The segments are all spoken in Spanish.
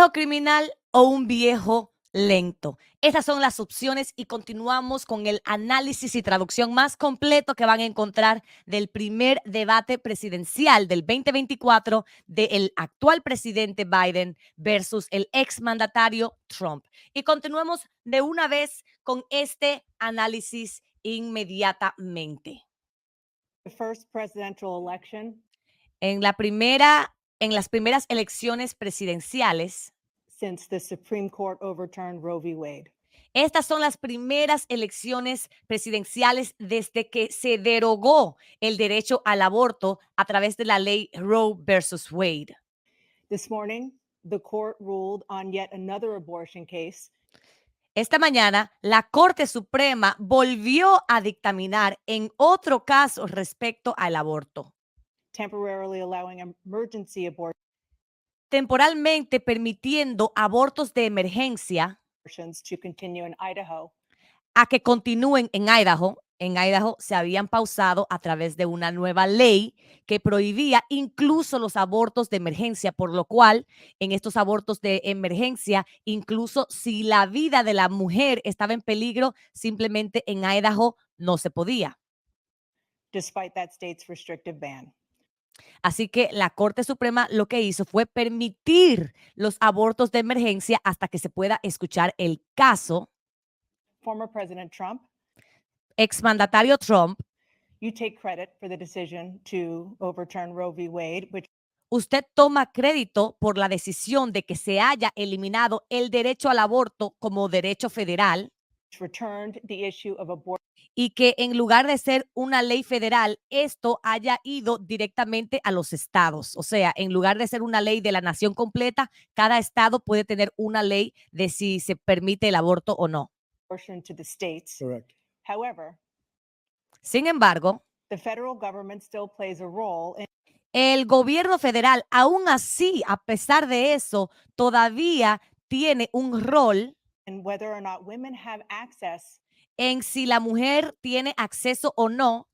viejo criminal o un viejo lento? Esas son las opciones y continuamos con el análisis y traducción más completo que van a encontrar del primer debate presidencial del 2024 del actual presidente Biden versus el exmandatario Trump. Y continuemos de una vez con este análisis inmediatamente. The first presidential election En las primeras elecciones presidenciales, since the Supreme Court overturned Roe v. Wade. estas son las primeras elecciones presidenciales desde que se derogó el derecho al aborto a través de la ley Roe versus Wade. This morning, the court ruled on yet another abortion case Esta mañana, la Corte Suprema volvió a dictaminar en otro caso respecto al aborto, temporarily allowing emergency temporalmente permitiendo abortos de emergencia abortions to continue in Idaho. a que continúen en Idaho. En Idaho se habían pausado a través de una nueva ley que prohibía incluso los abortos de emergencia, por lo cual en estos abortos de emergencia, incluso si la vida de la mujer estaba en peligro, simplemente en Idaho no se podía. Despite that state's restrictive ban. Así que la Corte Suprema lo que hizo fue permitir los abortos de emergencia hasta que se pueda escuchar el caso. Former President Trump, Exmandatario Trump, you take credit for the decision to overturn Roe v. Wade, which usted toma crédito por la decisión de que se haya eliminado el derecho al aborto como derecho federal returned the issue of abortion y que en lugar de ser una ley federal, esto haya ido directamente a los estados. O sea, en lugar de ser una ley de la nación completa, cada estado puede tener una ley de si se permite el aborto o no. to the states. Correct. However, Sin embargo, the federal government still plays a role in el gobierno federal, aún así, a pesar de eso, todavía tiene un rol whether or not women have access en si la mujer tiene acceso o no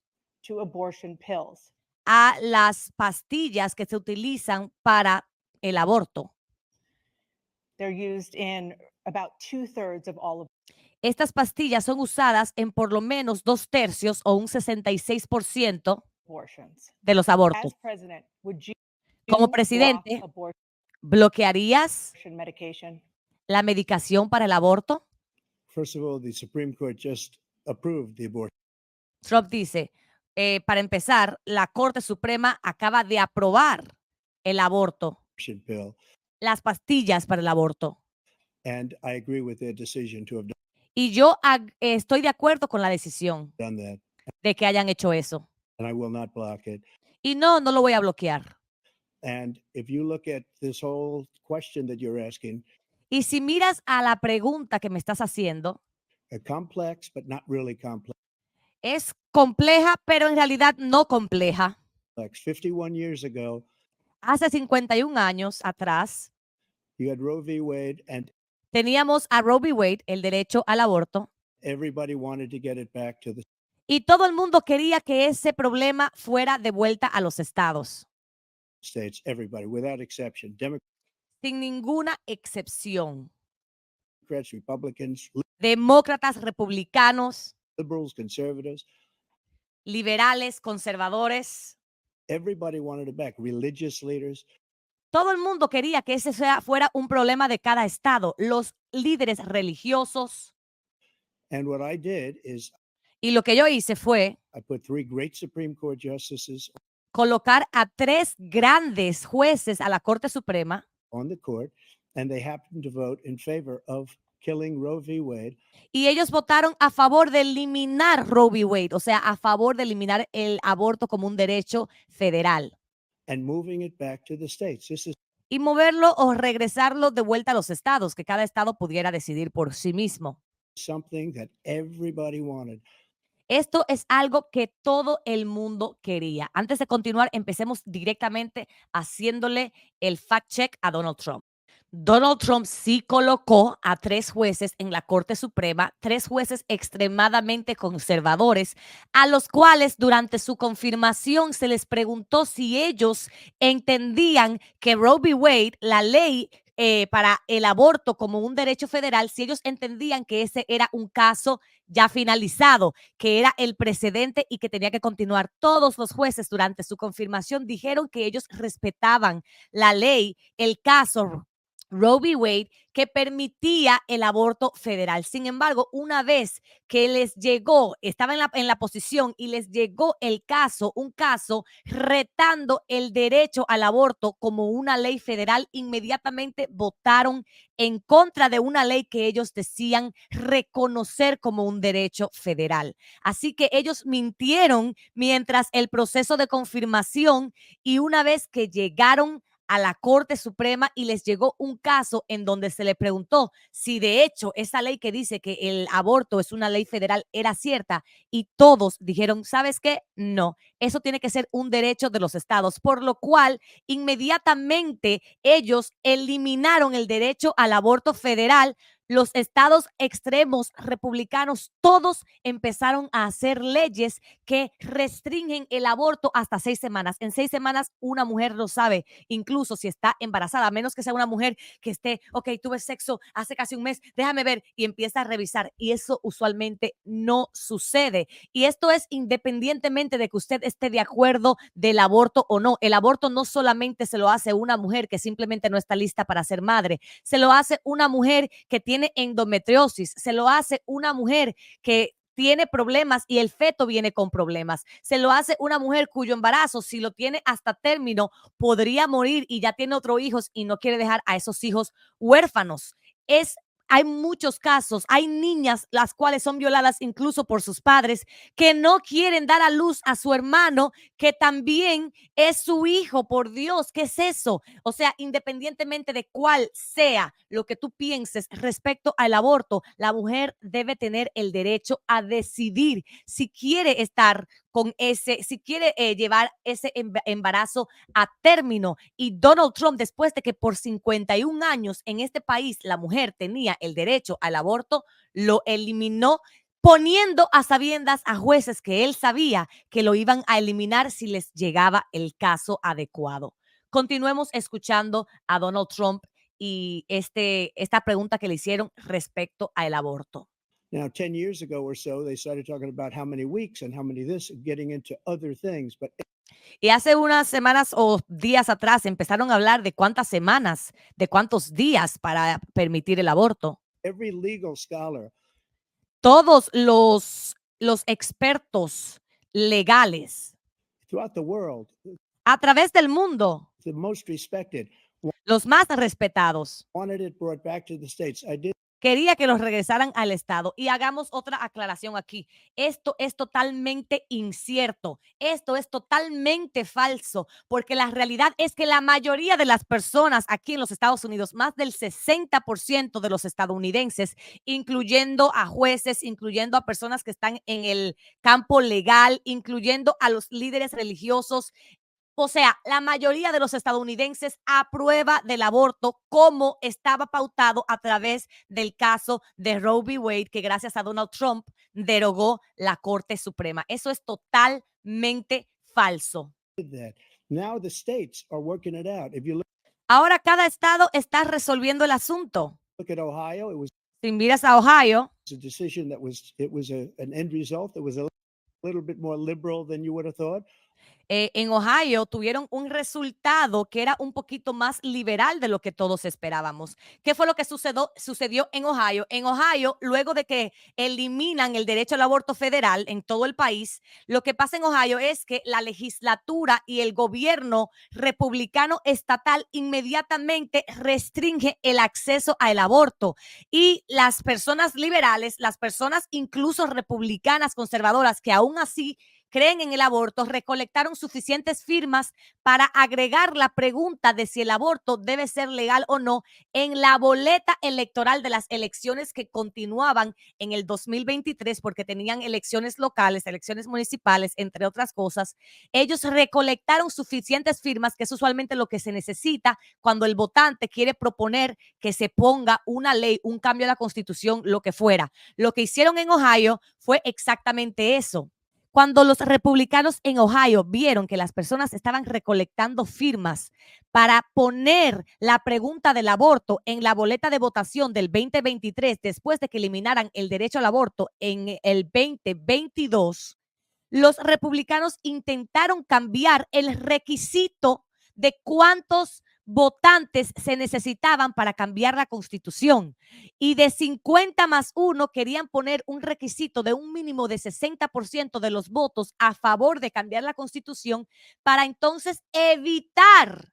to abortion pills. a las pastillas que se utilizan para el aborto. They're used in about 2/3 of all Estas pastillas son usadas en por lo menos 2/3 o un 66% abortions. de los abortos. As president, would you Como block presidente, abortion ¿bloquearías medication? la medicación para el aborto? First of all, the Supreme Court just approved the abortion Trump dice, para empezar, la Corte Suprema acaba de aprobar el aborto, bill, las pastillas para el aborto. and I agree with their decision to have Y yo estoy de acuerdo con la decisión done that, de que hayan hecho eso. and I will not block it. Y no lo voy a bloquear. And if you look at this whole question that you're asking, Y si miras a la pregunta que me estás haciendo, complex, but not really complex. es compleja, pero en realidad no compleja. 51 years ago, Hace 51 años atrás, you had Roe v. Wade, and teníamos a Roe v. Wade, el derecho al aborto, everybody wanted to get it back to the y todo el mundo quería que ese problema fuera de vuelta a los estados, states, everybody, without exception. sin ninguna excepción. Democrats, Republicans, Demócratas, republicanos, liberals, conservatives, liberales, conservadores, everybody wanted it back. Religious leaders, todo el mundo quería que ese fuera un problema de cada estado. Los líderes religiosos. and what I did is Y lo que yo hice fue I put 3 great Supreme Court justices colocar a 3 grandes jueces a la Corte Suprema on the court, and they happened to vote in favor of killing Roe v. Wade. y ellos votaron a favor de eliminar Roe v. Wade, o sea, a favor de eliminar el aborto como un derecho federal. And moving it back to the states. This is Y moverlo o regresarlo de vuelta a los estados, que cada estado pudiera decidir por sí mismo. something that everybody wanted. Esto es algo que todo el mundo quería. Antes de continuar, empecemos directamente haciéndole el fact check a Donald Trump. Donald Trump sí colocó a 3 jueces en la Corte Suprema, 3 jueces extremadamente conservadores, a los cuales durante su confirmación se les preguntó si ellos entendían que Roe v. Wade, la ley para el aborto como un derecho federal si ellos entendían que ese era un caso ya finalizado, que era el precedente y que tenía que continuar. Todos los jueces durante su confirmación dijeron que ellos respetaban la ley, el caso Roe v. Wade, que permitía el aborto federal. Sin embargo, una vez que les llegó, estaba en la posición y les llegó el caso, un caso retando el derecho al aborto como una ley federal, inmediatamente votaron en contra de una ley que ellos decían reconocer como un derecho federal. Así que ellos mintieron mientras el proceso de confirmación, y una vez que llegaron a la Corte Suprema y les llegó un caso en donde se le preguntó si de hecho esa ley que dice que el aborto es una ley federal era cierta, y todos dijeron, ¿sabes qué? No, eso tiene que ser un derecho de los estados, por lo cual inmediatamente ellos eliminaron el derecho al aborto federal. Los estados extremos republicanos todos empezaron a hacer leyes que restringen el aborto hasta 6 semanas. En 6 semanas una mujer lo sabe, incluso si está embarazada, a menos que sea una mujer que esté, ok, tuve sexo hace casi un mes, déjame ver, y empieza a revisar. Y eso usualmente no sucede. Y esto es independientemente de que usted esté de acuerdo del aborto o no. El aborto no solamente se lo hace una mujer que simplemente no está lista para ser madre, se lo hace una mujer que tiene endometriosis, se lo hace una mujer que tiene problemas y el feto viene con problemas. Se lo hace una mujer cuyo embarazo, si lo tiene hasta término, podría morir y ya tiene otros hijos y no quiere dejar a esos hijos huérfanos. Hay muchos casos, hay niñas las cuales son violadas incluso por sus padres que no quieren dar a luz a su hermano que también es su hijo. Por Dios, ¿qué es eso? O sea, independientemente de cuál sea lo que tú pienses respecto al aborto, la mujer debe tener el derecho a decidir si quiere estar con si quiere llevar ese embarazo a término. Y Donald Trump, después de que por 51 años en este país la mujer tenía el derecho al aborto, lo eliminó, poniendo a sabiendas a jueces que él sabía que lo iban a eliminar si les llegaba el caso adecuado. Continuemos escuchando a Donald Trump y esta pregunta que le hicieron respecto al aborto. Now, 10 years ago or so, they started talking about how many weeks and how many this, getting into other things. But Y hace unas semanas o días atrás empezaron a hablar de cuántas semanas, de cuántos días para permitir el aborto. every legal scholar Todos los expertos legales throughout the world, a través del mundo, the most respected, los más respetados, wanted it brought back to the states. I did quería que los regresaran al Estado. Y hagamos otra aclaración aquí. Esto es totalmente incierto. Esto es totalmente falso, porque la realidad es que la mayoría de las personas aquí en los Estados Unidos, más del 60% de los estadounidenses, incluyendo a jueces, incluyendo a personas que están en el campo legal, incluyendo a los líderes religiosos, o sea, la mayoría de los estadounidenses aprueba del aborto como estaba pautado a través del caso de Roe v. Wade, que gracias a Donald Trump derogó la Corte Suprema. Eso es totalmente falso. that. Now the states are working it out. If you Ahora cada estado está resolviendo el asunto. look at Ohio, it was Si miras a Ohio, a decision that was an end result that was a little bit more liberal than you would have thought. en Ohio tuvieron un resultado que era un poquito más liberal de lo que todos esperábamos. ¿Qué fue lo que sucedió en Ohio? En Ohio, luego de que eliminan el derecho al aborto federal en todo el país, lo que pasa en Ohio es que la legislatura y el gobierno republicano estatal inmediatamente restringe el acceso al aborto, y las personas liberales, las personas incluso republicanas conservadoras que aún así creen en el aborto, recolectaron suficientes firmas para agregar la pregunta de si el aborto debe ser legal o no en la boleta electoral de las elecciones que continuaban en el 2023, porque tenían elecciones locales, elecciones municipales, entre otras cosas. Ellos recolectaron suficientes firmas, que es usualmente lo que se necesita cuando el votante quiere proponer que se ponga una ley, un cambio a la Constitución, lo que fuera. Lo que hicieron en Ohio fue exactamente eso. Cuando los republicanos en Ohio vieron que las personas estaban recolectando firmas para poner la pregunta del aborto en la boleta de votación del 2023, después de que eliminaran el derecho al aborto en el 2022, los republicanos intentaron cambiar el requisito de cuántos votantes se necesitaban para cambiar la Constitución. Y de 50 más 1 querían poner un requisito de un mínimo de 60% de los votos a favor de cambiar la Constitución para entonces evitar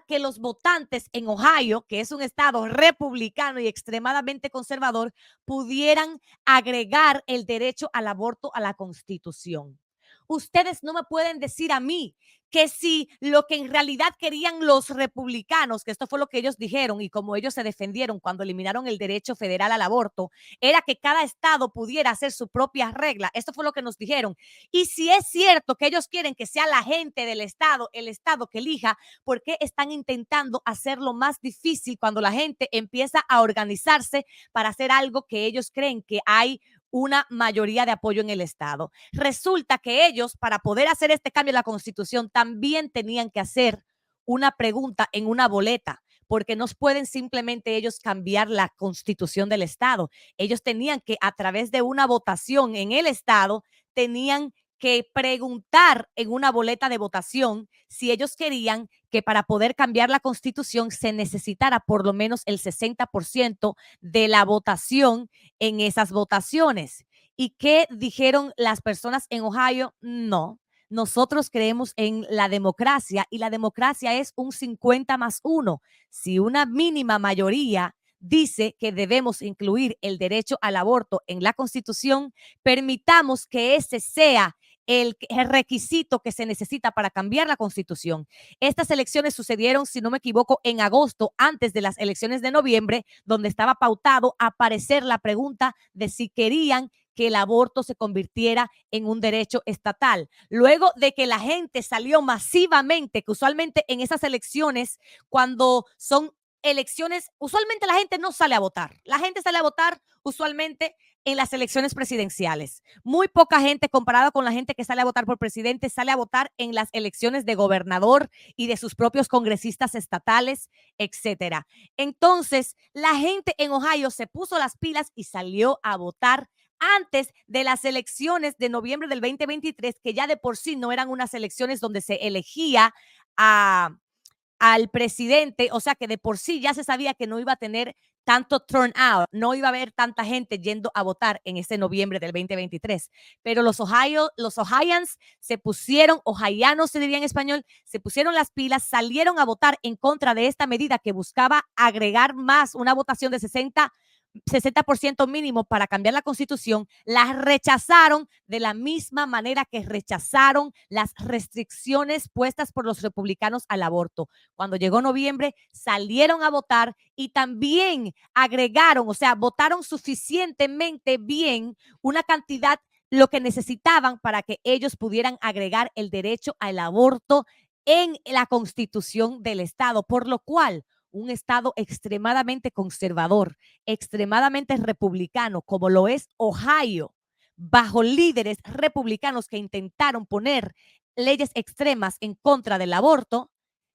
que los votantes en Ohio, que es un estado republicano y extremadamente conservador, pudieran agregar el derecho al aborto a la Constitución. Ustedes no me pueden decir a mí que si lo que en realidad querían los republicanos, que esto fue lo que ellos dijeron y como ellos se defendieron cuando eliminaron el derecho federal al aborto, era que cada estado pudiera hacer su propia regla. Esto fue lo que nos dijeron. Y si es cierto que ellos quieren que sea la gente del estado, el estado que elija, ¿por qué están intentando hacerlo más difícil cuando la gente empieza a organizarse para hacer algo que ellos creen que hay una mayoría de apoyo en el estado? Resulta que ellos, para poder hacer este cambio en la Constitución, también tenían que hacer una pregunta en una boleta, porque no pueden simplemente ellos cambiar la Constitución del estado. Ellos tenían que, a través de una votación en el estado, tenían que preguntar en una boleta de votación si ellos querían que para poder cambiar la Constitución se necesitara por lo menos el 60% de la votación en esas votaciones. ¿Y qué dijeron las personas en Ohio? No, nosotros creemos en la democracia y la democracia es un 50 más 1. Si una mínima mayoría dice que debemos incluir el derecho al aborto en la Constitución, permitamos que ese sea el requisito que se necesita para cambiar la Constitución. Estas elecciones sucedieron, si no me equivoco, en agosto, antes de las elecciones de noviembre, donde estaba pautado aparecer la pregunta de si querían que el aborto se convirtiera en un derecho estatal. Luego de que la gente salió masivamente, que usualmente en esas elecciones, cuando son elecciones, usualmente la gente no sale a votar. La gente sale a votar usualmente en las elecciones presidenciales. Muy poca gente, comparada con la gente que sale a votar por presidente, sale a votar en las elecciones de gobernador y de sus propios congresistas estatales, etcétera. Entonces, la gente en Ohio se puso las pilas y salió a votar antes de las elecciones de noviembre del 2023, que ya de por sí no eran unas elecciones donde se elegía al presidente, o sea que de por sí ya se sabía que no iba a tener tanto turnout, no iba a haber tanta gente yendo a votar en ese noviembre del 2023. Pero los Ohioans se pusieron, ohioanos se diría en español, se pusieron las pilas, salieron a votar en contra de esta medida que buscaba agregar más una votación de 60% mínimo para cambiar la Constitución, las rechazaron de la misma manera que rechazaron las restricciones puestas por los republicanos al aborto. Cuando llegó noviembre, salieron a votar y también agregaron, o sea, votaron suficientemente bien una cantidad, lo que necesitaban para que ellos pudieran agregar el derecho al aborto en la Constitución del estado, por lo cual un estado extremadamente conservador, extremadamente republicano, como lo es Ohio, bajo líderes republicanos que intentaron poner leyes extremas en contra del aborto,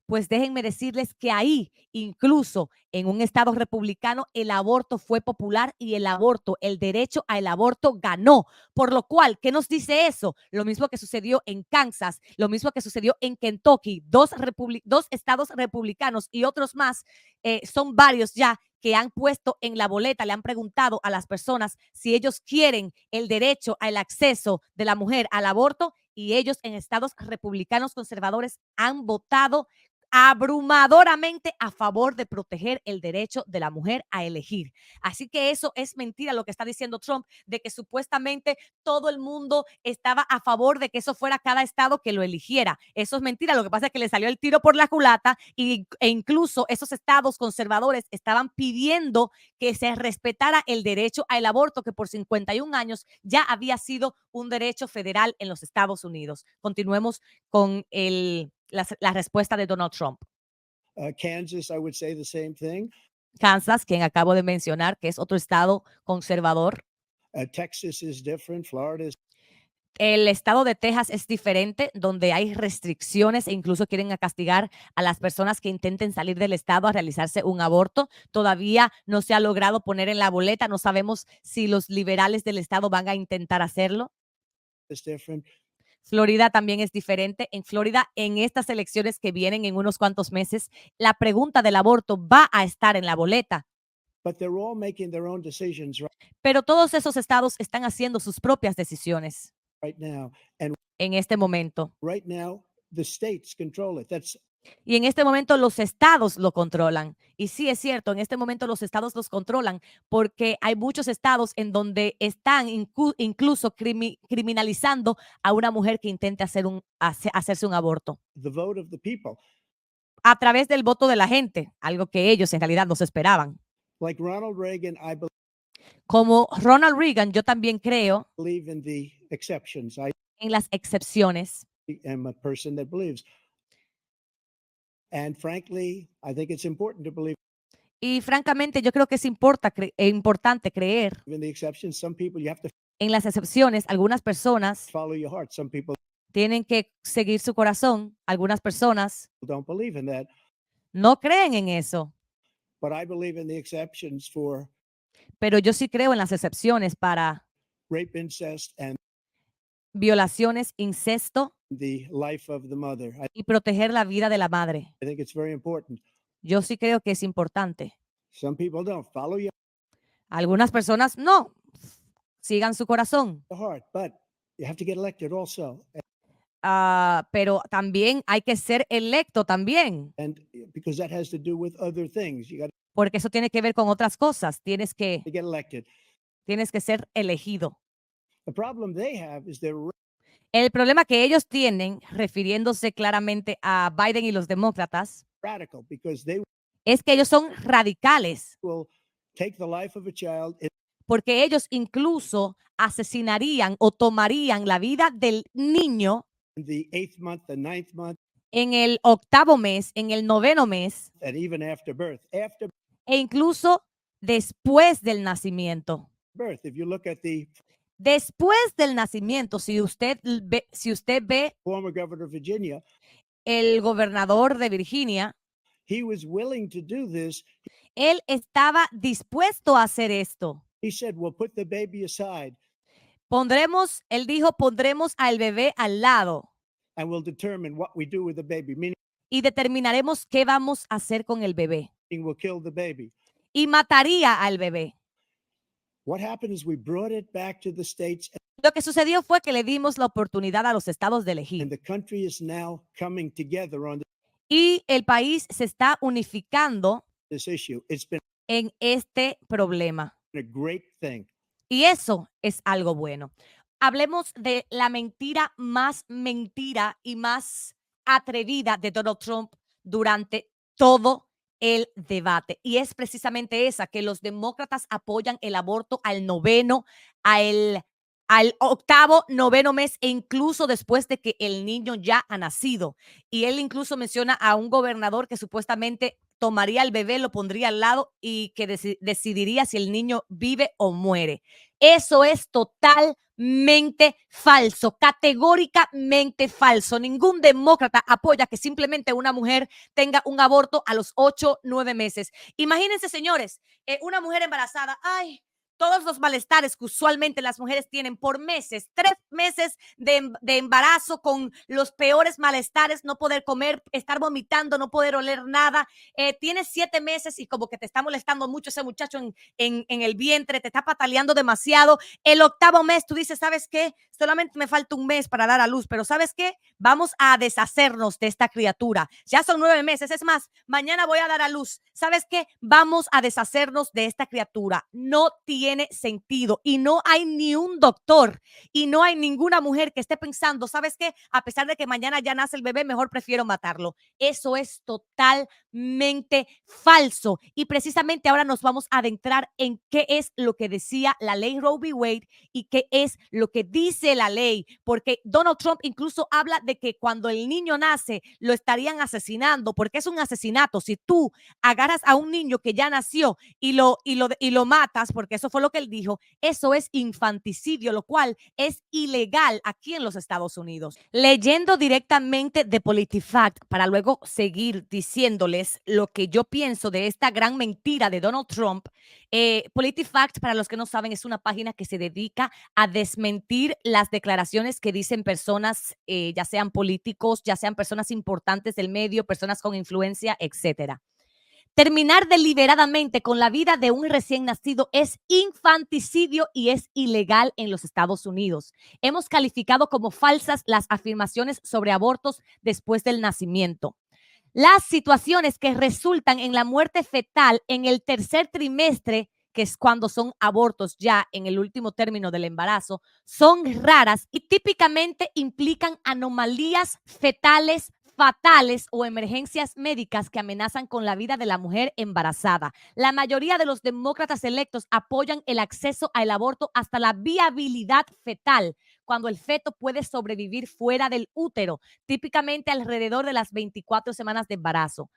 pues déjenme decirles que ahí, incluso en un estado republicano, el aborto fue popular y el derecho al aborto ganó. Por lo cual, ¿qué nos dice eso? Lo mismo que sucedió en Kansas, lo mismo que sucedió en Kentucky, dos estados republicanos y otros más, son varios ya que han puesto en la boleta, le han preguntado a las personas si ellos quieren el derecho al acceso de la mujer al aborto y ellos en estados republicanos conservadores han votado abrumadoramente a favor de proteger el derecho de la mujer a elegir. Así que eso es mentira lo que está diciendo Trump, de que supuestamente todo el mundo estaba a favor de que eso fuera cada estado que lo eligiera. Eso es mentira. Lo que pasa es que le salió el tiro por la culata e incluso esos estados conservadores estaban pidiendo que se respetara el derecho al aborto, que por 51 años ya había sido un derecho federal en los Estados Unidos. Continuemos con la respuesta de Donald Trump. Kansas, I would say the same thing. Kansas, quien acabo de mencionar, que es otro estado conservador. Texas is different. Florida is El estado de Texas es diferente, donde hay restricciones e incluso quieren castigar a las personas que intenten salir del estado a realizarse un aborto. Todavía no se ha logrado poner en la boleta. No sabemos si los liberales del estado van a intentar hacerlo. It's different. Florida también es diferente. En Florida, en estas elecciones que vienen en unos cuantos meses, la pregunta del aborto va a estar en la boleta. But they're all making their own decisions Pero todos esos estados están haciendo sus propias decisiones right now. And en este momento. right now, the states control it. That's Y en este momento los estados lo controlan. Y sí es cierto, en este momento los estados los controlan porque hay muchos estados en donde están incluso criminalizando a una mujer que intente hacerse un aborto the vote of the people. a través del voto de la gente, algo que ellos en realidad no se esperaban. Like Ronald Reagan, I Como Ronald Reagan, yo también creo believe in the exceptions. I en las excepciones. am a person that believes. And frankly, I think it's important to believe Y francamente, yo creo que es importante creer in the exceptions. Some people, you have to en las excepciones. Algunas personas follow your heart. Some people tienen que seguir su corazón. Algunas personas don't believe in that. no creen en eso, But I believe in the exceptions for pero yo sí creo en las excepciones para rape, incest, and violaciones, incesto the life of the mother. y proteger la vida de la madre. I think it's very important. Yo sí creo que es importante. Some people don't follow your Algunas personas no, sigan su corazón, heart, but you have to get elected also. pero también hay que ser electo también, And because that has to do with other things, you got porque eso tiene que ver con otras cosas. Tienes que to get elected. ser elegido. The problem they have is they're El problema que ellos tienen, refiriéndose claramente a Biden y los demócratas, radical because they es que ellos son radicales, will take the life of a child porque ellos incluso asesinarían o tomarían la vida del niño in the 8th month, the 9th month, en el 8º mes, en el 9º mes and even after birth. After e incluso después del nacimiento. birth, if you look at the Después del nacimiento, si usted ve former governor of Virginia, el gobernador de Virginia, he was willing to do this. él estaba dispuesto a hacer esto. He said, "We'll put the baby aside Él dijo, pondremos al bebé al lado and we'll determine what we do with the baby, meaning y determinaremos qué vamos a hacer con el bebé. we'll kill the baby." Y mataría al bebé. What happened is we brought it back to the states, Lo que sucedió fue que le dimos la oportunidad a los estados de and elegir. the country is now coming together on Y el país se está unificando this issue. It's been en este problema. a great thing. Y eso es algo bueno. Hablemos de la mentira y más atrevida de Donald Trump durante todo el debate. Y es precisamente esa, que los demócratas apoyan el aborto al 9º, al 8º, 9º mes e incluso después de que el niño ya ha nacido. Y él incluso menciona a un gobernador que supuestamente tomaría al bebé, lo pondría al lado y que decidiría si el niño vive o muere. Eso es totalmente falso, categóricamente falso. Ningún demócrata apoya que simplemente una mujer tenga un aborto a los 8, 9 meses. Imagínense, señores, una mujer embarazada, todos los malestares que usualmente las mujeres tienen por meses, 3 meses de embarazo con los peores malestares, no poder comer, estar vomitando, no poder oler nada. Tienes 7 meses y como que te está molestando mucho ese muchacho en el vientre, te está pataleando demasiado. El 8º mes tú dices, ¿sabes qué? Solamente me falta un mes para dar a luz, pero ¿sabes qué? Vamos a deshacernos de esta criatura. Ya son 9 meses, es más, mañana voy a dar a luz. ¿Sabes qué? Vamos a deshacernos de esta criatura. No tiene sentido y no hay ni un doctor y no hay ninguna mujer que esté pensando, ¿sabes qué? A pesar de que mañana ya nace el bebé, mejor prefiero matarlo. Eso es totalmente falso y precisamente ahora nos vamos a adentrar en qué es lo que decía la ley Roe v. Wade y qué es lo que dice la ley, porque Donald Trump incluso habla de que cuando el niño nace lo estarían asesinando, porque es un asesinato. Si tú agarras a un niño que ya nació y lo matas, porque eso fue fue lo que él dijo, eso es infanticidio, lo cual es ilegal aquí en los Estados Unidos. Leyendo directamente de PolitiFact para luego seguir diciéndoles lo que yo pienso de esta gran mentira de Donald Trump. PolitiFact, para los que no saben, es una página que se dedica a desmentir las declaraciones que dicen personas, ya sean políticos, ya sean personas importantes del medio, personas con influencia, etcétera. Terminar deliberadamente con la vida de un recién nacido es infanticidio y es ilegal en los Estados Unidos. Hemos calificado como falsas las afirmaciones sobre abortos después del nacimiento. Las situaciones que resultan en la muerte fetal en el tercer trimestre, que es cuando son abortos ya en el último término del embarazo, son raras y típicamente implican anomalías fetales fatales o emergencias médicas que amenazan con la vida de la mujer embarazada. La mayoría de los demócratas electos apoyan el acceso al aborto hasta la viabilidad fetal, cuando el feto puede sobrevivir fuera del útero, típicamente alrededor de las 24 semanas de embarazo.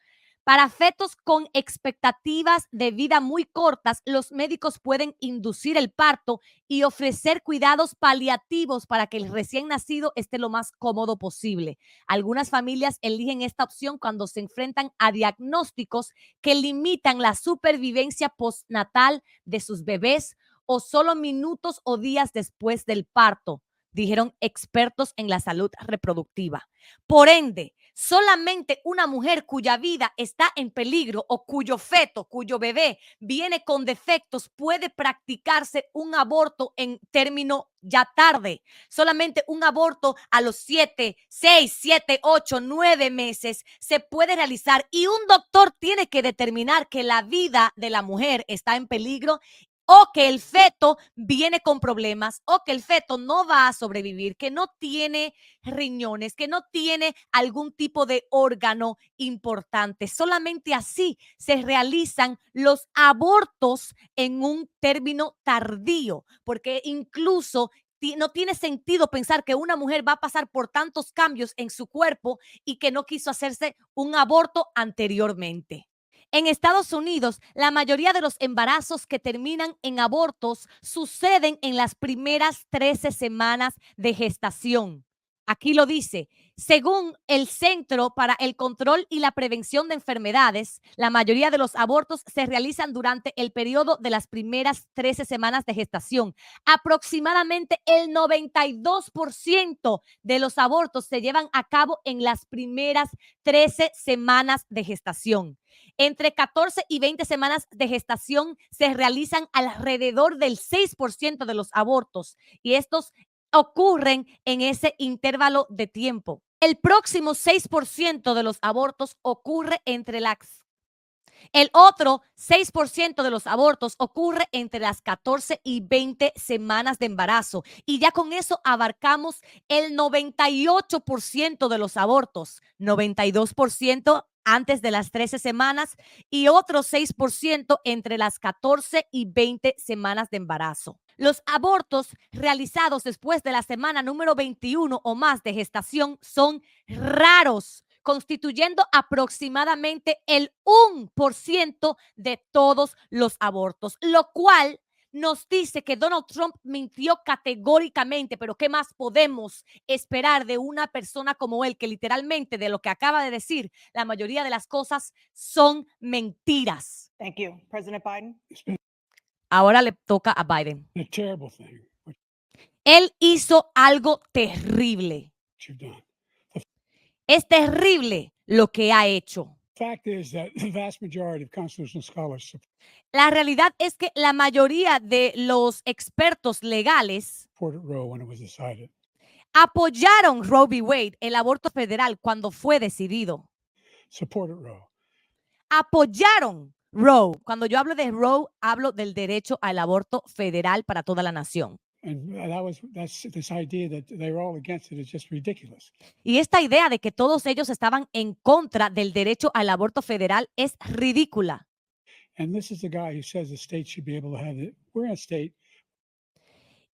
Para fetos con expectativas de vida muy cortas, los médicos pueden inducir el parto y ofrecer cuidados paliativos para que el recién nacido esté lo más cómodo posible. Algunas familias eligen esta opción cuando se enfrentan a diagnósticos que limitan la supervivencia postnatal de sus bebés o solo minutos o días después del parto, dijeron expertos en la salud reproductiva. Por ende, solamente una mujer cuya vida está en peligro o cuyo feto, cuyo bebé viene con defectos puede practicarse un aborto en término ya tarde. Solamente un aborto a los 6, 7, 8, 9 meses se puede realizar y un doctor tiene que determinar que la vida de la mujer está en peligro o que el feto viene con problemas, o que el feto no va a sobrevivir, que no tiene riñones, que no tiene algún tipo de órgano importante. Solamente así se realizan los abortos en un término tardío, porque incluso no tiene sentido pensar que una mujer va a pasar por tantos cambios en su cuerpo y que no quiso hacerse un aborto anteriormente. En Estados Unidos, la mayoría de los embarazos que terminan en abortos suceden en las primeras 13 semanas de gestación. Aquí lo dice, según el Centro para el Control y la Prevención de Enfermedades, la mayoría de los abortos se realizan durante el periodo de las primeras 13 semanas de gestación. Aproximadamente el 92% de los abortos se llevan a cabo en las primeras 13 semanas de gestación. Entre 14 y 20 semanas de gestación se realizan alrededor del 6% de los abortos y estos ocurren en ese intervalo de tiempo. El próximo 6% de los abortos ocurre entre el otro 6% de los abortos ocurre entre las 14 y 20 semanas de embarazo. Y ya con eso abarcamos el 98% de los abortos, 92% antes de las 13 semanas y otro 6% entre las 14 y 20 semanas de embarazo. Los abortos realizados después de la semana número 21 o más de gestación son raros, constituyendo aproximadamente el 1% de todos los abortos, lo cual nos dice que Donald Trump mintió categóricamente, pero ¿qué más podemos esperar de una persona como él, que literalmente de lo que acaba de decir, la mayoría de las cosas son mentiras? Thank you. President Biden. It's been Ahora le toca a Biden. a terrible thing what Él hizo algo terrible. you've done. Es terrible lo que ha hecho. Fact is that the vast majority of constitutional scholars La realidad es que la mayoría de los expertos legales supported Roe when it was decided. apoyaron Roe v. Wade, el aborto federal, cuando fue decidido. Supported Roe. Apoyaron Roe. Cuando yo hablo de Roe, hablo del derecho al aborto federal para toda la nación. And that's this idea that they were all against it is just ridiculous. Y esta idea de que todos ellos estaban en contra del derecho al aborto federal es ridícula. And this is the guy who says the state should be able to have it. We're a state.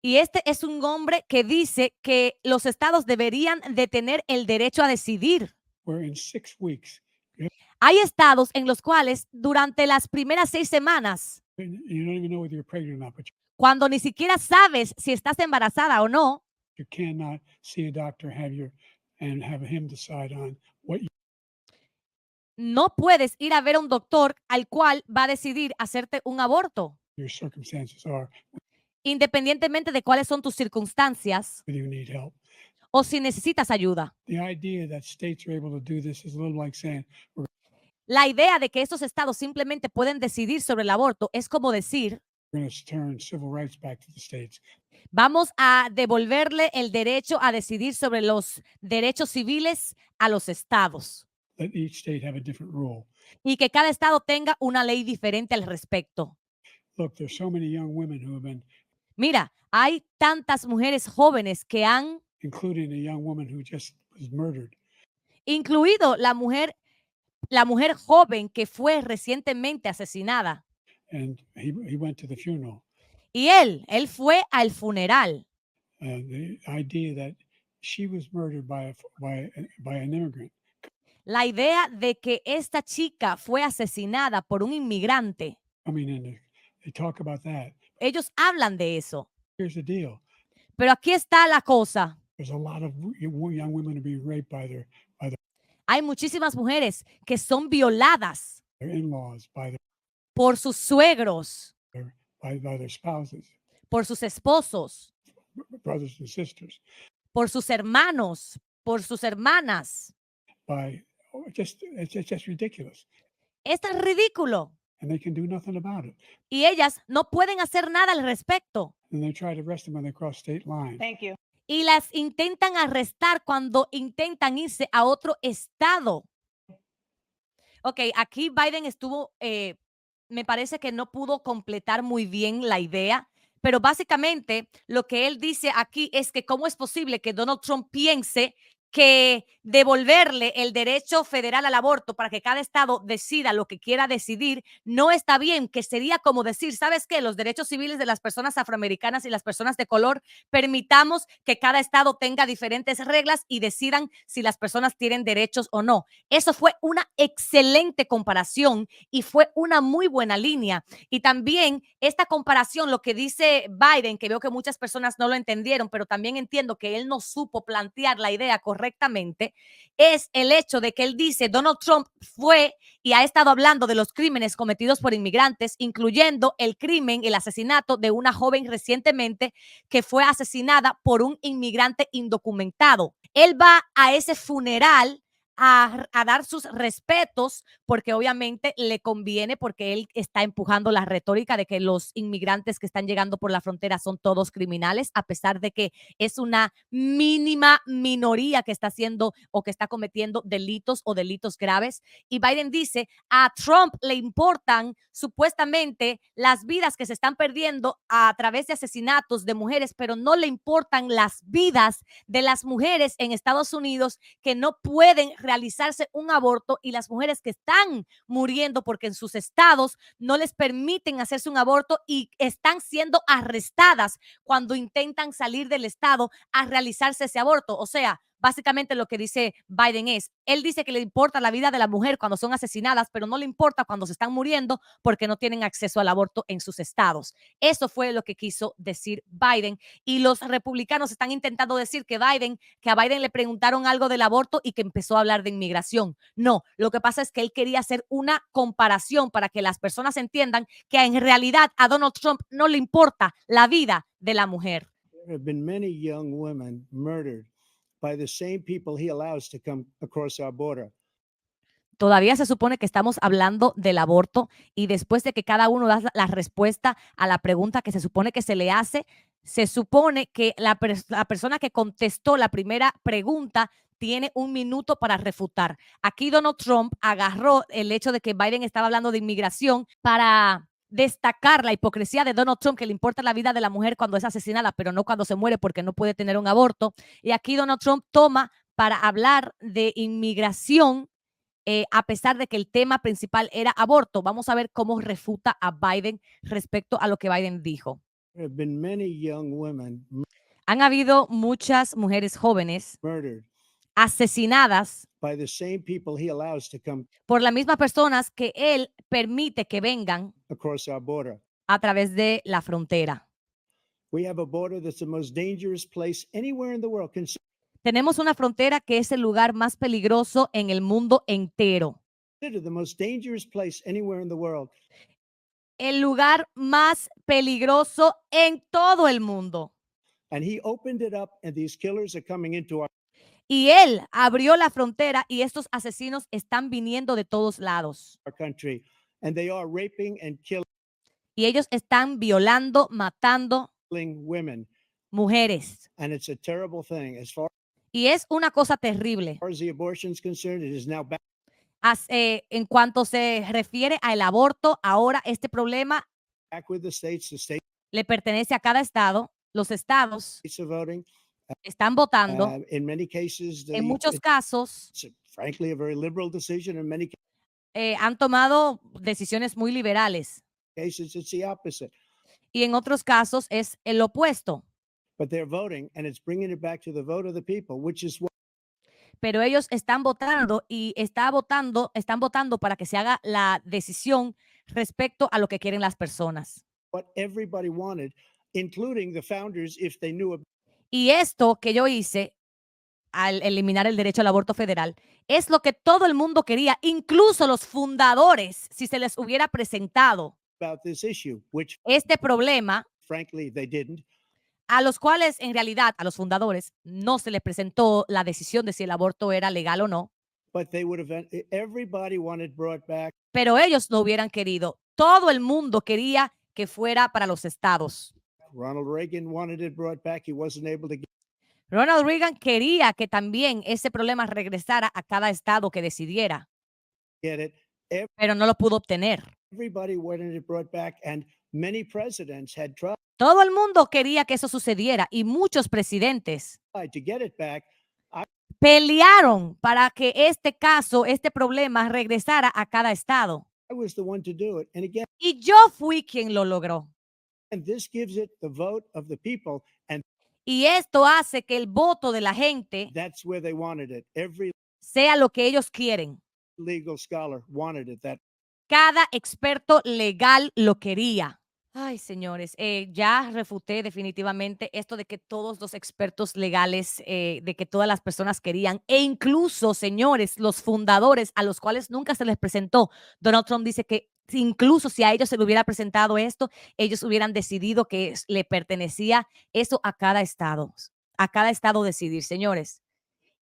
Y este es un hombre que dice que los estados deberían de tener el derecho a decidir. Where in 6 weeks Hay estados en los cuales durante las primeras 6 semanas You don't even know whether you're pregnant or not, but cuando ni siquiera sabes si estás embarazada o no, you cannot see a doctor, and have him decide on what no puedes ir a ver a un doctor al cual va a decidir hacerte un aborto, your circumstances are, independientemente de cuáles son tus circunstancias whether you need help. o si necesitas ayuda. The idea that states are able to do this is a little like saying La idea de que estos estados simplemente pueden decidir sobre el aborto es como decir, we're going to turn civil rights back to the states. vamos a devolverle el derecho a decidir sobre los derechos civiles a los estados Let each state have a different rule. y que cada estado tenga una ley diferente al respecto. Look, there's so many young women who have been, Mira, hay tantas mujeres jóvenes que han including a young woman who just was murdered. incluido la mujer joven que fue recientemente asesinada. And he went to the funeral. Y él fue al funeral. The idea that she was murdered by an immigrant. La idea de que esta chica fue asesinada por un inmigrante. I mean, they talk about that. Ellos hablan de eso. Here's the deal. Pero aquí está la cosa. There's a lot of young women being raped by their Hay muchísimas mujeres que son violadas in-laws, por sus suegros, by their spouses, por sus esposos, brothers and sisters, por sus hermanos, por sus hermanas. It's just ridiculous. Esto es ridículo. And they can do nothing about it. Y ellas no pueden hacer nada al respecto. And they try to arrest them when they cross state lines. Thank you. Y las intentan arrestar cuando intentan irse a otro estado. Ok, aquí Biden estuvo, me parece que no pudo completar muy bien la idea, pero básicamente lo que él dice aquí es que cómo es posible que Donald Trump piense que devolverle el derecho federal al aborto para que cada estado decida lo que quiera decidir no está bien, que sería como decir, ¿sabes qué? Los derechos civiles de las personas afroamericanas y las personas de color, permitamos que cada estado tenga diferentes reglas y decidan si las personas tienen derechos o no. Eso fue una excelente comparación y fue una muy buena línea. Y también esta comparación, lo que dice Biden, que veo que muchas personas no lo entendieron, pero también entiendo que él no supo plantear la idea correctamente, es el hecho de que él dice Donald Trump fue y ha estado hablando de los crímenes cometidos por inmigrantes, incluyendo el crimen, el asesinato de una joven recientemente que fue asesinada por un inmigrante indocumentado. Él va a ese funeral a dar sus respetos porque obviamente le conviene, porque él está empujando la retórica de que los inmigrantes que están llegando por la frontera son todos criminales, a pesar de que es una mínima minoría que está haciendo o que está cometiendo delitos o delitos graves. Y Biden dice, a Trump le importan supuestamente las vidas que se están perdiendo a través de asesinatos de mujeres, pero no le importan las vidas de las mujeres en Estados Unidos que no pueden realizarse un aborto y las mujeres que están muriendo porque en sus estados no les permiten hacerse un aborto y están siendo arrestadas cuando intentan salir del estado a realizarse ese aborto. O sea, básicamente lo que dice Biden es, él dice que le importa la vida de la mujer cuando son asesinadas, pero no le importa cuando se están muriendo porque no tienen acceso al aborto en sus estados. Eso fue lo que quiso decir Biden. Y los republicanos están intentando decir que a Biden le preguntaron algo del aborto y que empezó a hablar de inmigración. No, lo que pasa es que él quería hacer una comparación para que las personas entiendan que en realidad a Donald Trump no le importa la vida de la mujer. There have been many young women murdered by the same people he allows to come across our border. Todavía se supone que estamos hablando del aborto y después de que cada uno da la respuesta a la pregunta que se supone que se le hace, se supone que la persona que contestó la primera pregunta tiene 1 minuto para refutar. Aquí Donald Trump agarró el hecho de que Biden estaba hablando de inmigración para destacar la hipocresía de Donald Trump, que le importa la vida de la mujer cuando es asesinada, pero no cuando se muere porque no puede tener un aborto. Y aquí Donald Trump toma para hablar de inmigración a pesar de que el tema principal era aborto. Vamos a ver cómo refuta a Biden respecto a lo que Biden dijo. There have been many young women Han habido muchas mujeres jóvenes murdered asesinadas by the same people he allows to come por las mismas personas que él permite que vengan across our border. a través de la frontera. We have a border that's the most dangerous place anywhere in the world. Tenemos una frontera que es el lugar más peligroso en el mundo entero. Consider the most dangerous place anywhere in the world. El lugar más peligroso en todo el mundo. And he opened it up, and these killers are coming into our Y él abrió la frontera y estos asesinos están viniendo de todos lados. country, and they are raping and Y ellos están violando, matando killing women. mujeres. And it's a terrible thing. As far Y es una cosa terrible. as the abortion is concerned, it is now back En cuanto se refiere al aborto, ahora este problema with the states. The states le pertenece a cada estado. Los estados are voting. están votando. In many cases, En muchos casos it's frankly a very liberal decision. In many han tomado decisiones muy liberales cases, it's the opposite. y en otros casos es el opuesto. But they're voting, and it's bringing it back to the vote of the people, which is what Pero ellos están votando y están votando para que se haga la decisión respecto a lo que quieren las personas. everybody wanted, including the founders, if they knew about Y esto que yo hice al eliminar el derecho al aborto federal es lo que todo el mundo quería, incluso los fundadores, si se les hubiera presentado this issue, which este problema, frankly they didn't. a los cuales en realidad a los fundadores no se les presentó la decisión de si el aborto era legal o no, But they would have. Everybody wanted brought back. pero ellos lo hubieran querido. Todo el mundo quería que fuera para los estados. Ronald Reagan wanted it brought back. He wasn't able to Ronald Reagan quería que también ese problema regresara a cada estado que decidiera, get it. pero no lo pudo obtener. Everybody wanted it brought back, and many presidents had tried Todo el mundo quería que eso sucediera y muchos presidentes to get it back. pelearon para que este caso, este problema regresara a cada estado. I was the one to do it. And again, Y yo fui quien lo logró. and this gives it the vote of the people, and Y esto hace que el voto de la gente that's where they wanted it. Every sea lo que ellos quieren. legal scholar wanted it. That Cada experto legal lo quería. Ay, señores, ya refuté definitivamente esto de que todos los expertos legales, de que todas las personas querían, e incluso, señores, los fundadores a los cuales nunca se les presentó. Donald Trump dice que incluso si a ellos se le hubiera presentado esto, ellos hubieran decidido que le pertenecía eso a cada estado decidir, señores.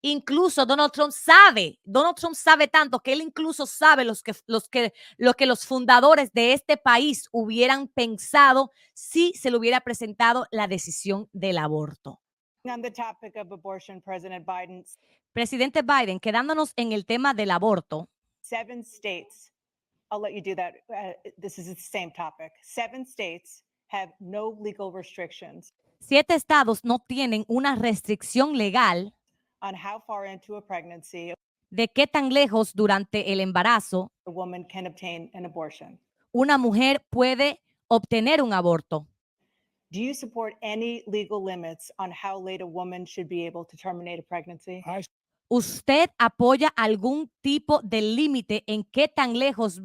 Incluso Donald Trump sabe tanto que él incluso sabe lo que los fundadores de este país hubieran pensado si se le hubiera presentado la decisión del aborto. On the topic of abortion, Presidente Biden, quedándonos en el tema del aborto, 7 states, I'll let you do that. This is the same topic. 7 states have no legal restrictions 7 estados no tienen una restricción legal on how far into a pregnancy de qué tan lejos durante el embarazo a woman can obtain an abortion. una mujer puede obtener un aborto. Do you support any legal limits on how late a woman should be able to terminate a pregnancy? ¿Usted apoya algún tipo de límite en qué tan lejos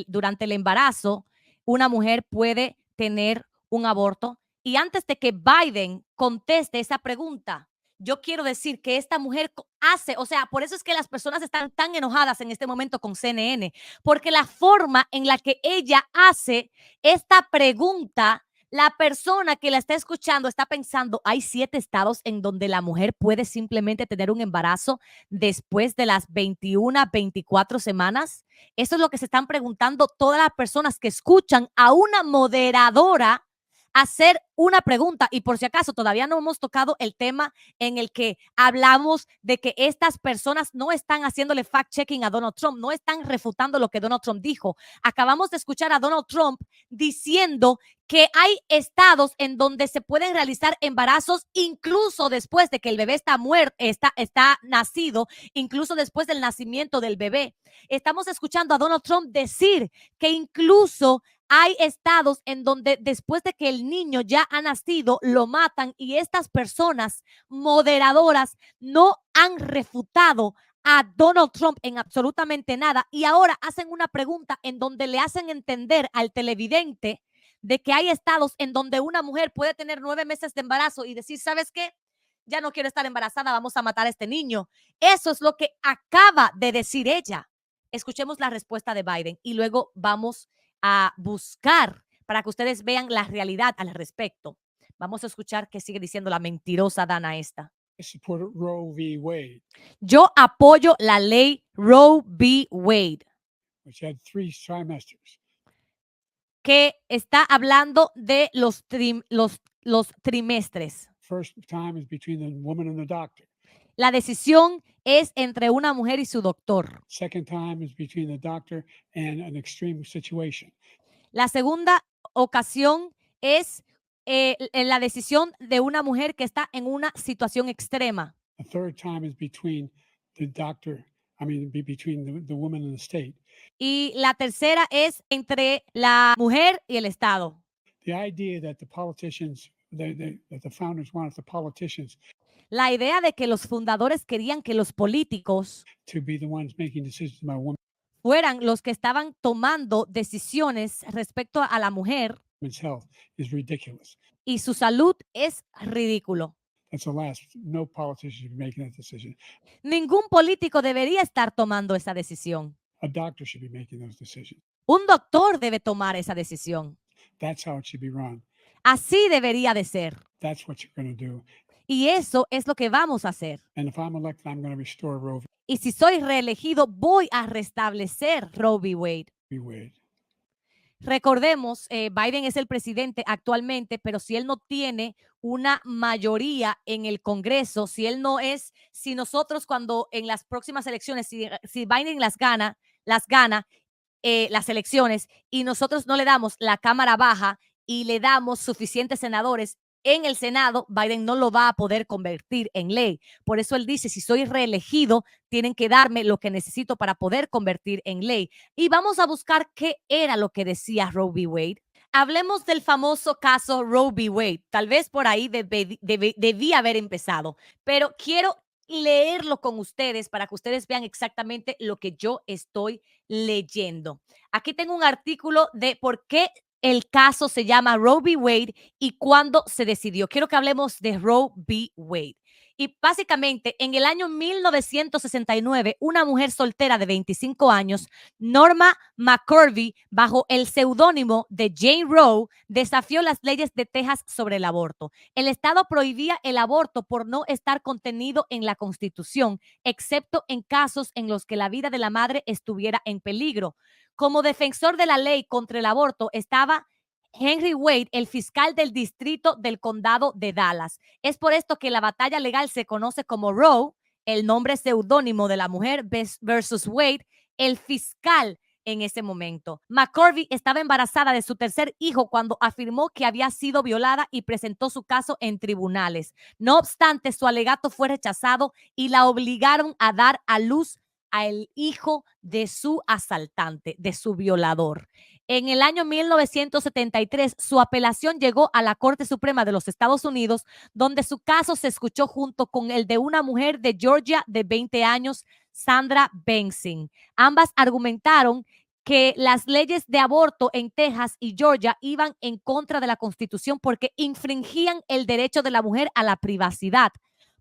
durante el embarazo una mujer puede tener un aborto? Y antes de que Biden conteste esa pregunta, yo quiero decir que esta mujer por eso es que las personas están tan enojadas en este momento con CNN, porque la forma en la que ella hace esta pregunta, la persona que la está escuchando está pensando, hay 7 estados en donde la mujer puede simplemente tener un embarazo después de las 21, 24 semanas. Eso es lo que se están preguntando todas las personas que escuchan a una moderadora hacer una pregunta. Y por si acaso todavía no hemos tocado el tema en el que hablamos de que estas personas no están haciéndole fact-checking a Donald Trump, no están refutando lo que Donald Trump dijo. Acabamos de escuchar a Donald Trump diciendo que hay estados en donde se pueden realizar embarazos incluso después de que el bebé está nacido, incluso después del nacimiento del bebé. Estamos escuchando a Donald Trump decir que incluso Hay estados en donde después de que el niño ya ha nacido, lo matan y estas personas moderadoras no han refutado a Donald Trump en absolutamente nada y ahora hacen una pregunta en donde le hacen entender al televidente de que hay estados en donde una mujer puede tener 9 meses de embarazo y decir, ¿sabes qué? Ya no quiero estar embarazada, vamos a matar a este niño. Eso es lo que acaba de decir ella. Escuchemos la respuesta de Biden y luego vamos a buscar para que ustedes vean la realidad al respecto. Vamos a escuchar qué sigue diciendo la mentirosa Dana esta. I support Roe v. Wade, Yo apoyo la ley Roe v. Wade, which had 3 trimesters. que está hablando de los trimestres. First time is between the woman and the doctor. La decisión es entre una mujer y su doctor. Second time is between the doctor and an extreme situation. La segunda ocasión es en la decisión de una mujer que está en una situación extrema. The third time is between the doctor, between the woman and the state. Y la tercera es entre la mujer y el Estado. The idea that the politicians, that the founders wanted the politicians La idea de que los fundadores querían que los políticos to be the ones making decisions about fueran los que estaban tomando decisiones respecto a la mujer women's health is ridiculous. y su salud es ridículo. That's the last. No politician should be making that decision. Ningún político debería estar tomando esa decisión. A doctor should be making those decisions. Un doctor debe tomar esa decisión. That's how it should be run. Así debería de ser. That's what you're going to do. Y eso es lo que vamos a hacer. And if I'm elected, I'm going to restore Roe Y si soy reelegido, voy a restablecer Roe v. Wade. v. Wade. Recordemos, Biden es el presidente actualmente, pero si él no tiene una mayoría en el Congreso, si nosotros cuando en las próximas elecciones, si Biden las gana las elecciones y nosotros no le damos la Cámara Baja y le damos suficientes senadores en el Senado, Biden no lo va a poder convertir en ley. Por eso él dice, si soy reelegido, tienen que darme lo que necesito para poder convertir en ley. Y vamos a buscar qué era lo que decía Roe v. Wade. Hablemos del famoso caso Roe v. Wade. Tal vez por ahí debía haber empezado, pero quiero leerlo con ustedes para que ustedes vean exactamente lo que yo estoy leyendo. Aquí tengo un artículo de por qué el caso se llama Roe v. Wade y cuándo se decidió. Quiero que hablemos de Roe v. Wade. Y básicamente, en el año 1969, una mujer soltera de 25 años, Norma McCorvey, bajo el seudónimo de Jane Roe, desafió las leyes de Texas sobre el aborto. El estado prohibía el aborto por no estar contenido en la Constitución, excepto en casos en los que la vida de la madre estuviera en peligro. Como defensor de la ley contra el aborto estaba Henry Wade, el fiscal del distrito del condado de Dallas. Es por esto que la batalla legal se conoce como Roe, el nombre seudónimo de la mujer, versus Wade, el fiscal en ese momento. McCorvey estaba embarazada de su tercer hijo cuando afirmó que había sido violada y presentó su caso en tribunales. No obstante, su alegato fue rechazado y la obligaron a dar a luz al hijo de su asaltante, de su violador. En el año 1973, su apelación llegó a la Corte Suprema de los Estados Unidos, donde su caso se escuchó junto con el de una mujer de Georgia de 20 años, Sandra Bensing. Ambas argumentaron que las leyes de aborto en Texas y Georgia iban en contra de la Constitución porque infringían el derecho de la mujer a la privacidad.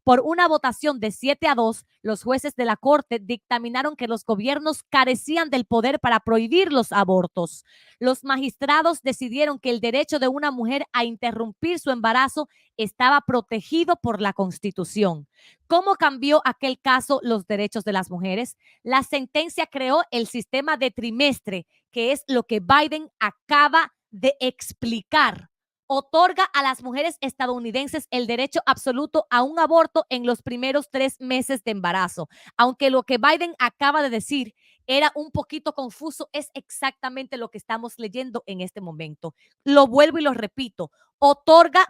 Por una votación de 7-2, los jueces de la Corte dictaminaron que los gobiernos carecían del poder para prohibir los abortos. Los magistrados decidieron que el derecho de una mujer a interrumpir su embarazo estaba protegido por la Constitución. ¿Cómo cambió aquel caso los derechos de las mujeres? La sentencia creó el sistema de trimestre, que es lo que Biden acaba de explicar. Otorga a las mujeres estadounidenses el derecho absoluto a un aborto en los primeros 3 meses de embarazo. Aunque lo que Biden acaba de decir, era un poquito confuso, es exactamente lo que estamos leyendo en este momento. Lo vuelvo y lo repito.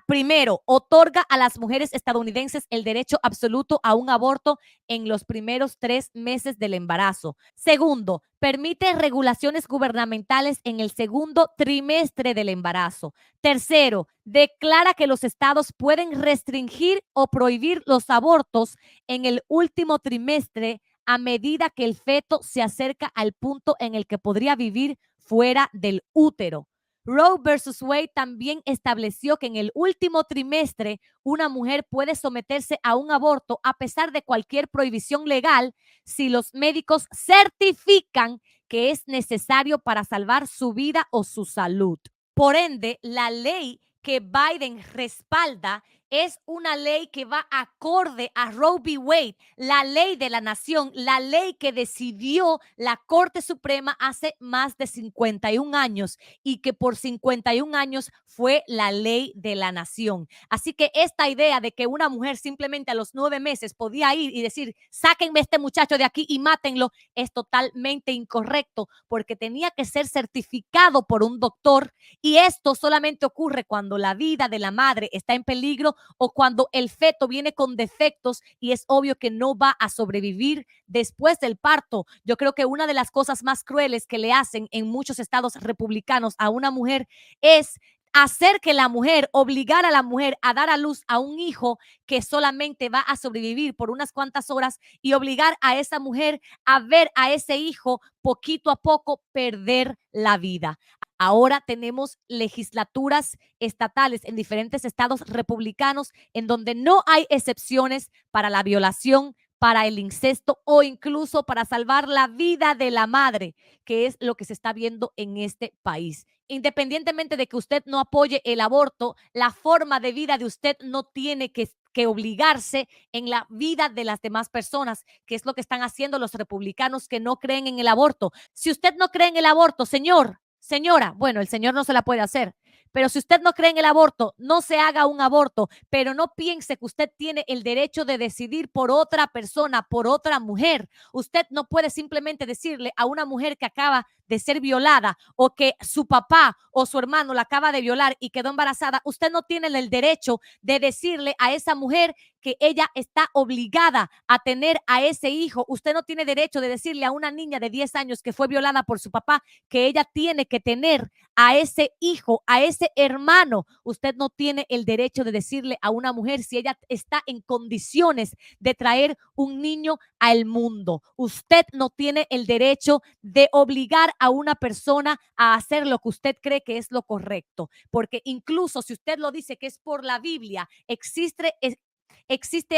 Primero, otorga a las mujeres estadounidenses el derecho absoluto a un aborto en los primeros 3 meses del embarazo. Segundo, permite regulaciones gubernamentales en el segundo trimestre del embarazo. Tercero, declara que los estados pueden restringir o prohibir los abortos en el último trimestre a medida que el feto se acerca al punto en el que podría vivir fuera del útero. Roe versus Wade también estableció que en el último trimestre una mujer puede someterse a un aborto a pesar de cualquier prohibición legal si los médicos certifican que es necesario para salvar su vida o su salud. Por ende, la ley que Biden respalda es una ley que va acorde a Roe v. Wade, la ley de la nación, la ley que decidió la Corte Suprema hace más de 51 años y que por 51 años fue la ley de la nación. Así que esta idea de que una mujer simplemente a los 9 meses podía ir y decir, sáquenme a este muchacho de aquí y mátenlo, es totalmente incorrecto porque tenía que ser certificado por un doctor y esto solamente ocurre cuando la vida de la madre está en peligro o cuando el feto viene con defectos y es obvio que no va a sobrevivir después del parto. Yo creo que una de las cosas más crueles que le hacen en muchos estados republicanos a una mujer es hacer que la mujer, obligar a la mujer a dar a luz a un hijo que solamente va a sobrevivir por unas cuantas horas y obligar a esa mujer a ver a ese hijo poquito a poco perder la vida. Ahora tenemos legislaturas estatales en diferentes estados republicanos en donde no hay excepciones para la violación, para el incesto o incluso para salvar la vida de la madre, que es lo que se está viendo en este país. Independientemente de que usted no apoye el aborto, la forma de vida de usted no tiene que obligarse en la vida de las demás personas, que es lo que están haciendo los republicanos que no creen en el aborto. Si usted no cree en el aborto, señora, bueno, el señor no se la puede hacer, pero si usted no cree en el aborto, no se haga un aborto, pero no piense que usted tiene el derecho de decidir por otra persona, por otra mujer. Usted no puede simplemente decirle a una mujer que acaba de ser violada o que su papá o su hermano la acaba de violar y quedó embarazada, usted no tiene el derecho de decirle a esa mujer que ella está obligada a tener a ese hijo. Usted no tiene derecho de decirle a una niña de 10 años que fue violada por su papá que ella tiene que tener a ese hijo, a ese hermano. Usted no tiene el derecho de decirle a una mujer si ella está en condiciones de traer un niño al mundo. Usted no tiene el derecho de obligar a una persona a hacer lo que usted cree que es lo correcto, porque incluso si usted lo dice que es por la Biblia, existe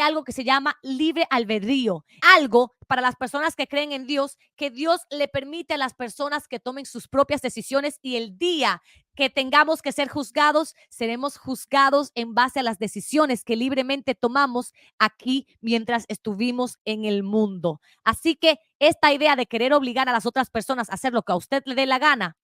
algo que se llama libre albedrío, algo para las personas que creen en Dios, que Dios le permite a las personas que tomen sus propias decisiones y el día que tengamos que ser juzgados, seremos juzgados en base a las decisiones que libremente tomamos aquí mientras estuvimos en el mundo. Así que esta idea de querer obligar a las otras personas a hacer lo que a usted le dé la gana,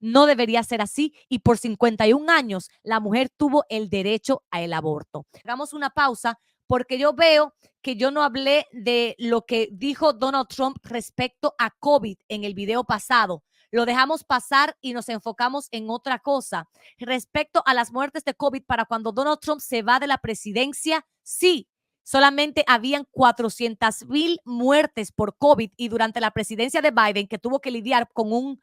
no debería ser así y por 51 años la mujer tuvo el derecho al aborto. Hagamos una pausa porque yo veo que yo no hablé de lo que dijo Donald Trump respecto a COVID en el video pasado. Lo dejamos pasar y nos enfocamos en otra cosa. Respecto a las muertes de COVID, para cuando Donald Trump se va de la presidencia, sí, solamente habían 400,000 muertes por COVID y durante la presidencia de Biden, que tuvo que lidiar con un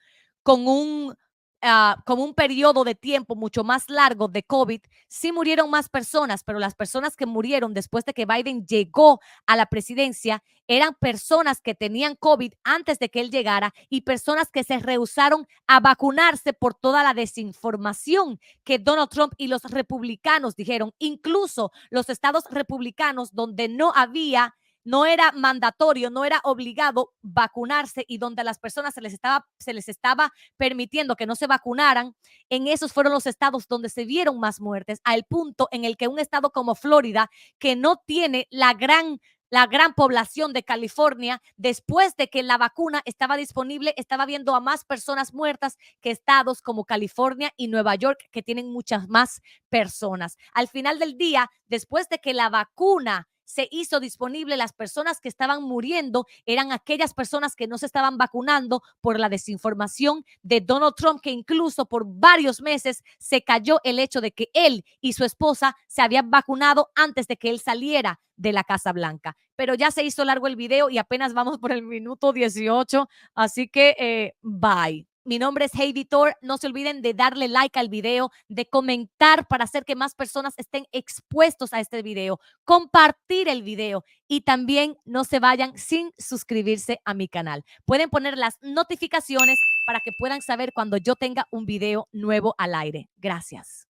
periodo de tiempo mucho más largo de COVID, sí murieron más personas, pero las personas que murieron después de que Biden llegó a la presidencia eran personas que tenían COVID antes de que él llegara y personas que se rehusaron a vacunarse por toda la desinformación que Donald Trump y los republicanos dijeron. Incluso los estados republicanos donde no era mandatorio, no era obligado vacunarse y donde a las personas se les estaba permitiendo que no se vacunaran, en esos fueron los estados donde se vieron más muertes, al punto en el que un estado como Florida, que no tiene la gran población de California, después de que la vacuna estaba disponible, estaba viendo a más personas muertas que estados como California y Nueva York, que tienen muchas más personas. Al final del día, después de que la vacuna se hizo disponible, las personas que estaban muriendo eran aquellas personas que no se estaban vacunando por la desinformación de Donald Trump, que incluso por varios meses se cayó el hecho de que él y su esposa se habían vacunado antes de que él saliera de la Casa Blanca. Pero ya se hizo largo el video y apenas vamos por el minuto 18, así que bye. Mi nombre es Heidi Thor. No se olviden de darle like al video, de comentar para hacer que más personas estén expuestos a este video, compartir el video y también no se vayan sin suscribirse a mi canal. Pueden poner las notificaciones para que puedan saber cuando yo tenga un video nuevo al aire. Gracias.